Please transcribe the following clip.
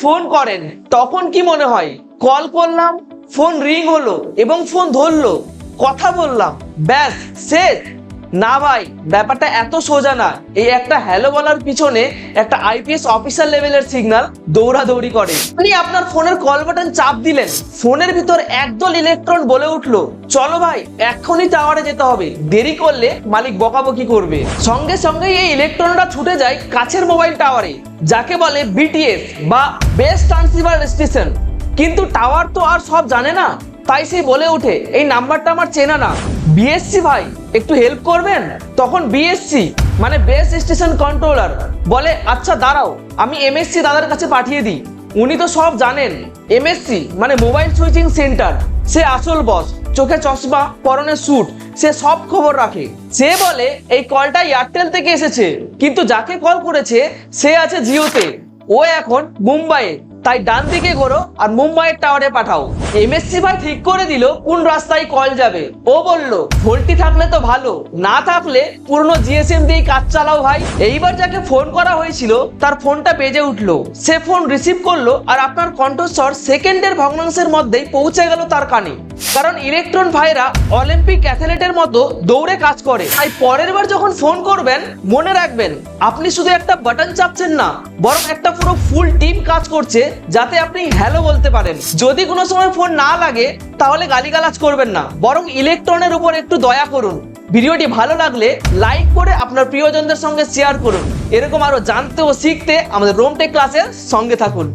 Phone করেন তখন কি মনে হয়? কল করলাম, ফোন রিং হলো এবং ফোন ধরলো, কথা বললাম, ব্যাস শেষ? না ভাই, ব্যাপারটা এত সোজা না। এই একটা হ্যালো বলার পিছনে একটা আইপিএস অফিসার লেভেলের সিগন্যাল দৌড়াদৌড়ি করে। আপনি আপনার ফোনের কল বাটন চাপ দিলেন, ফোনের ভিতর একদল ইলেকট্রন বলে উঠলো, চলো ভাই এক্ষুনি টাওয়ারে যেতে হবে, দেরি করলে মালিক বকাবকি করবে। সঙ্গে সঙ্গে এই ইলেকট্রনটা ছুটে যায় কাছের মোবাইল টাওয়ারে, যাকে বলে বিটিএস বা বেস ট্রান্সিভার স্টেশন। কিন্তু টাওয়ার তো আর সব জানে না, তাই সে বলে ওঠে, এই নাম্বারটা আমার চেনা না, বিএসসি ভাই একটু হেল্প করবেন? তখন বিএসসি মানে বেস স্টেশন কন্ট্রোলার বলে, আচ্ছা দাঁড়াও, আমি এমএসসি দাদার কাছে পাঠিয়ে দিই, উনি তো সব জানেন। এমএসসি মানে মোবাইল সুইচিং সেন্টার, সে আসল বস, চোখে চশমা, পরনে স্যুট, সে সব খবর রাখে। সে বলে এই কলটা এয়ারটেল থেকে এসেছে, কিন্তু যাকে কল করেছে সে আছে জিওতে, ও এখন মুম্বাইয়ে, তাই ডান দিকে ঘোরো আর মুম্বাইয়ের টাওয়ারে পাঠাও। এমএসসি ভাই ঠিক করে দিল কোন রাস্তায় কল যাবে। ও বলল, ভোল্টি থাকলে তো ভালো, না থাকলে পুরনো জিএসএম দিয়ে কাজ চালাও ভাই। এইবার যাকে ফোন করা হয়েছিল তার ফোনটা বেজে উঠলো, সে ফোন রিসিভ করলো আর আপনার কণ্ঠস্বর সেকেন্ডের ভগ্নাংশের মধ্যেই পৌঁছে গেল তার কানে। কারণ ইলেকট্রন ভাইরা অলিম্পিক অ্যাথলেটের মতো দৌড়ে কাজ করে। তাই পরের বার যখন ফোন করবেন মনে রাখবেন, আপনি শুধু একটা বাটন চাপছেন না, বরং একটা পুরো ফুল টিম কাজ করছে যাতে আপনি হ্যালো বলতে পারেন। যদি কোনো সময় ফোন না লাগে তাহলে গালিগালাজ করবেন না, বরং ইলেকট্রনের উপর একটু দয়া করুন। ভিডিওটি ভালো লাগলে লাইক করে আপনার প্রিয়জনদের সঙ্গে শেয়ার করুন। এরকম আরো জানতে ও শিখতে আমাদের রোমটেক ক্লাসের সঙ্গে থাকুন।